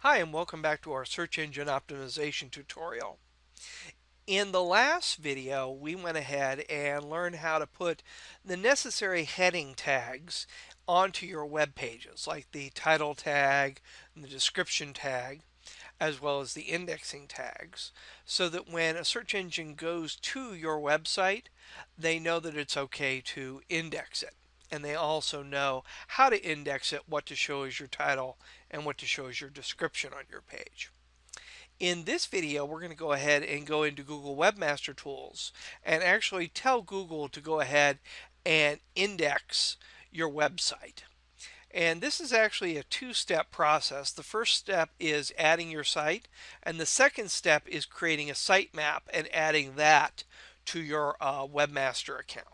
Hi, and welcome back to our search engine optimization tutorial. In the last video, we went ahead and learned how to put the necessary heading tags onto your web pages, like the title tag and the description tag, as well as the indexing tags, so that when a search engine goes to your website, they know that it's okay to index it. And they also know how to index it, what to show as your title, and what to show as your description on your page. In this video, we're going to go ahead and go into Google Webmaster Tools and actually tell Google to go ahead and index your website. And this is actually a two-step process. The first step is adding your site, and the second step is creating a sitemap and adding that to your Webmaster account.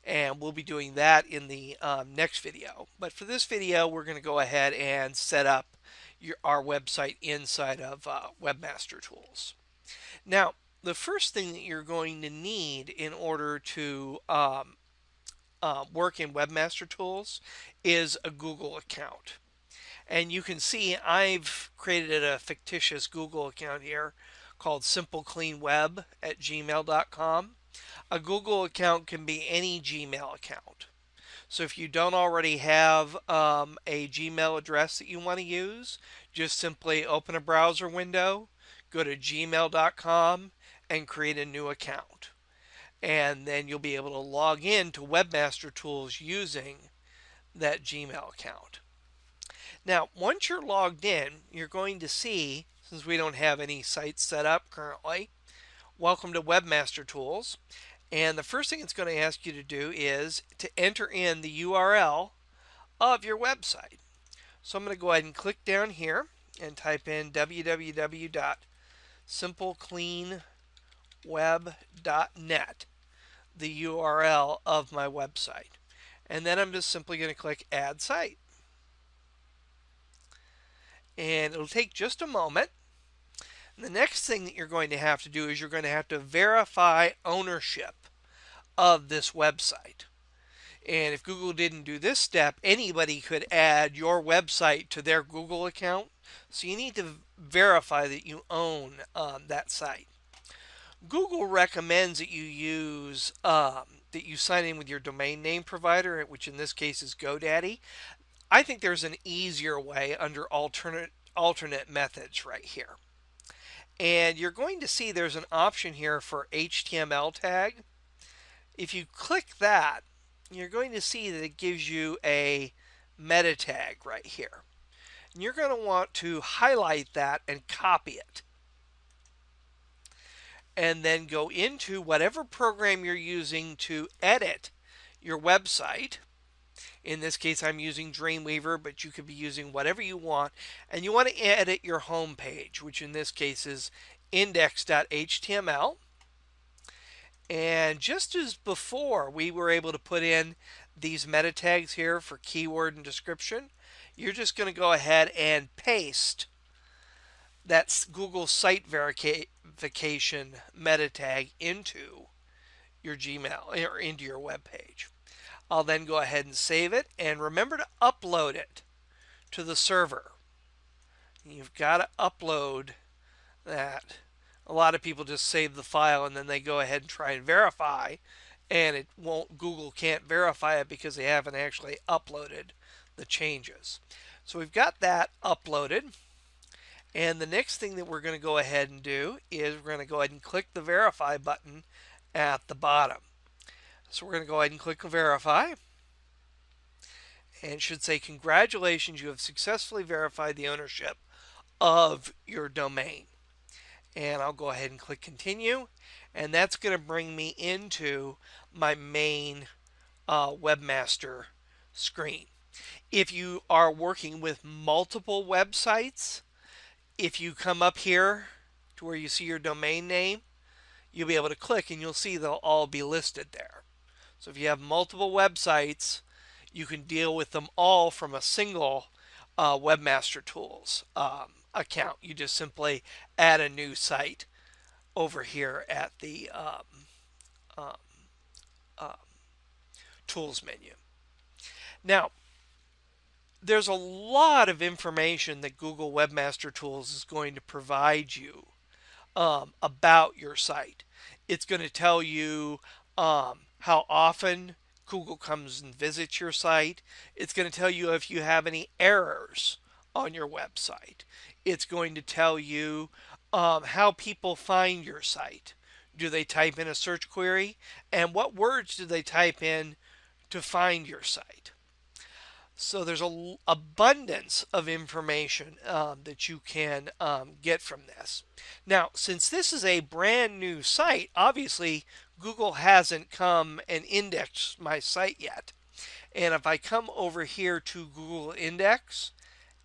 And we'll be doing that in the next video. But for this video, we're going to go ahead and set up our website inside of Webmaster Tools. Now, the first thing that you're going to need in order to work in Webmaster Tools is a Google account. And you can see I've created a fictitious Google account here called simplecleanweb@gmail.com. A Google account can be any Gmail account. So if you don't already have a Gmail address that you want to use, just simply open a browser window, go to gmail.com, and create a new account. And then you'll be able to log in to Webmaster Tools using that Gmail account. Now, once you're logged in, you're going to see, since we don't have any sites set up currently, welcome to Webmaster Tools. And the first thing it's going to ask you to do is to enter in the URL of your website. So I'm going to go ahead and click down here and type in www.simplecleanweb.net, the URL of my website. And then I'm just simply going to click Add Site. And it'll take just a moment. And the next thing that you're going to have to do is you're going to have to verify ownership of this website. And if Google didn't do this step, anybody could add your website to their Google account. So you need to verify that you own that site. Google recommends that you sign in with your domain name provider, which in this case is GoDaddy. I think there's an easier way under alternate methods right here. And you're going to see there's an option here for HTML tag. If you click that, you're going to see that it gives you a meta tag right here. And you're going to want to highlight that and copy it. And then go into whatever program you're using to edit your website. In this case, I'm using Dreamweaver, but you could be using whatever you want. And you want to edit your home page, which in this case is index.html. And just as before, we were able to put in these meta tags here for keyword and description. You're just going to go ahead and paste that Google site verification meta tag into your Gmail or into your web page. I'll then go ahead and save it, and remember to upload it to the server. You've got to upload that. A lot of people just save the file and then they go ahead and try and verify, and Google can't verify it because they haven't actually uploaded the changes. So we've got that uploaded, and the next thing that we're going to go ahead and do is we're going to go ahead and click the verify button at the bottom. So we're going to go ahead and click verify, and it should say congratulations, you have successfully verified the ownership of your domain. And I'll go ahead and click continue, and that's going to bring me into my main Webmaster screen. If you are working with multiple websites, if you come up here to where you see your domain name, you'll be able to click and you'll see they'll all be listed there. So if you have multiple websites, you can deal with them all from a single Webmaster Tools account. You just simply add a new site over here at the um, um, tools menu. Now, there's a lot of information that Google Webmaster Tools is going to provide you about your site. It's going to tell you how often Google comes and visits your site. It's going to tell you if you have any errors on your website. It's going to tell you how people find your site. Do they type in a search query? And what words do they type in to find your site? So there's an abundance of information that you can get from this. Now, since this is a brand new site, obviously Google hasn't come and indexed my site yet. And if I come over here to Google Index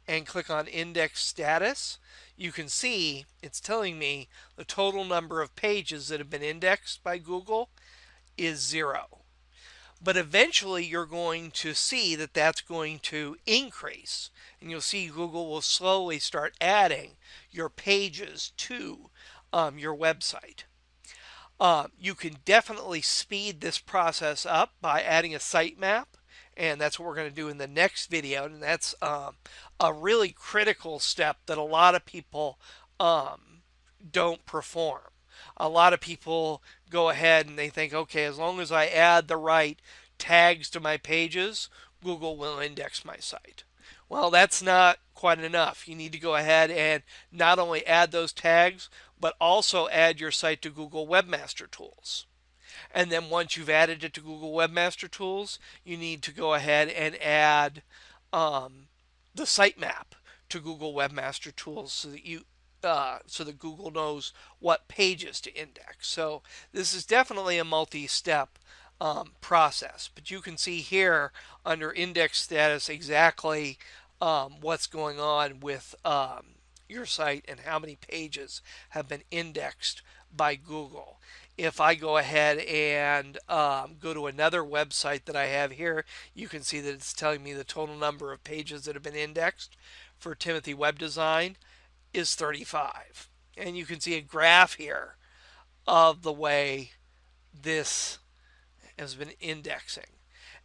and click on Index Status, you can see it's telling me the total number of pages that have been indexed by Google is 0. But eventually you're going to see that that's going to increase. And you'll see Google will slowly start adding your pages to your website. You can definitely speed this process up by adding a sitemap. And that's what we're going to do in the next video. And that's a really critical step that a lot of people don't perform. A lot of people go ahead and they think, okay, as long as I add the right tags to my pages, Google will index my site. Well, that's not quite enough. You need to go ahead and not only add those tags, but also add your site to Google Webmaster Tools. And then once you've added it to Google Webmaster Tools, you need to go ahead and add the sitemap to Google Webmaster Tools so that Google knows what pages to index. So this is definitely a multi-step process. But you can see here under index status exactly what's going on with your site and how many pages have been indexed by Google. If I go ahead and go to another website that I have here, you can see that it's telling me the total number of pages that have been indexed for Timothy Web Design is 35. And you can see a graph here of the way this has been indexing.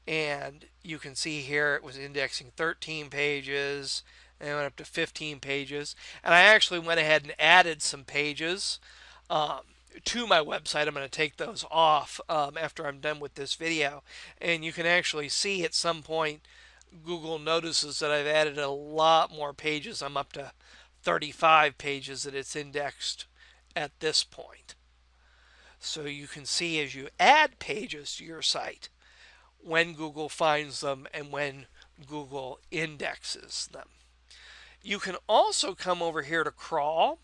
And you can see here it was indexing 13 pages and it went up to 15 pages. And I actually went ahead and added some pages to my website. I'm going to take those off after I'm done with this video. And you can actually see at some point Google notices that I've added a lot more pages. I'm up to 35 pages that it's indexed at this point. So you can see as you add pages to your site when Google finds them and when Google indexes them. You can also come over here to crawl,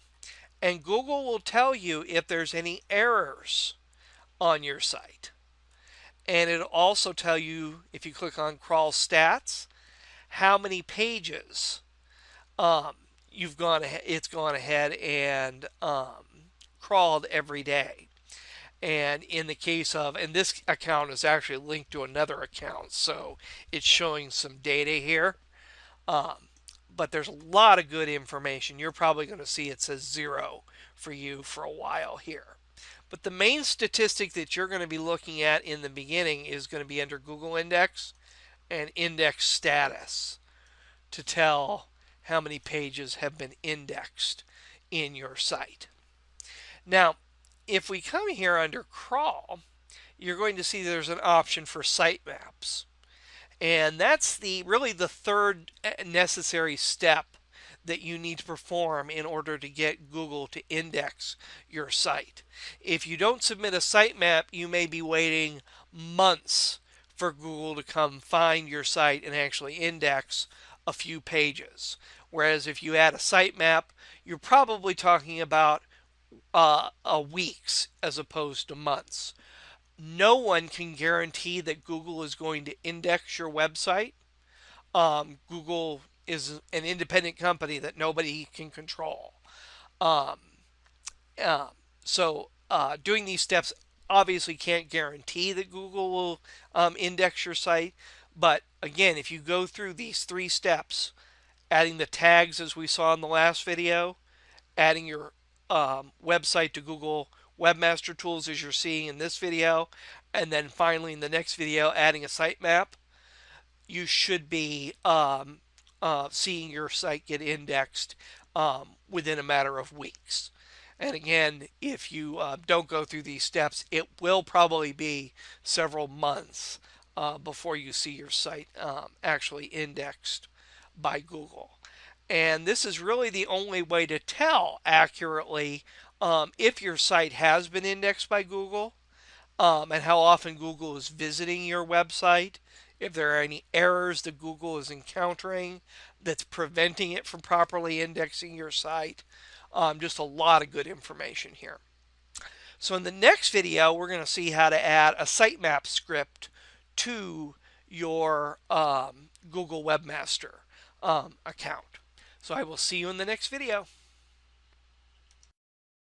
and Google will tell you if there's any errors on your site. And it'll also tell you, if you click on crawl stats, how many pages it's gone ahead and crawled every day. And in the case of, and this account is actually linked to another account, so it's showing some data here. But there's a lot of good information. You're probably going to see it says 0 for you for a while here. But the main statistic that you're going to be looking at in the beginning is going to be under Google Index and Index Status to tell how many pages have been indexed in your site. Now, if we come here under crawl, you're going to see there's an option for sitemaps. And that's really the third necessary step that you need to perform in order to get Google to index your site. If you don't submit a sitemap, you may be waiting months for Google to come find your site and actually index a few pages. Whereas if you add a sitemap, you're probably talking about weeks as opposed to months. No one can guarantee that Google is going to index your website. Google is an independent company that nobody can control. So doing these steps obviously can't guarantee that Google will index your site. But again, if you go through these 3 steps, adding the tags as we saw in the last video, adding your website to Google Webmaster Tools as you're seeing in this video, and then finally in the next video adding a sitemap, you should be seeing your site get indexed within a matter of weeks. And again, if you don't go through these steps, it will probably be several months before you see your site actually indexed by Google. And this is really the only way to tell accurately if your site has been indexed by Google, and how often Google is visiting your website, if there are any errors that Google is encountering that's preventing it from properly indexing your site. Just a lot of good information here. So in the next video, we're going to see how to add a sitemap script to your Google Webmaster account. So I will see you in the next video.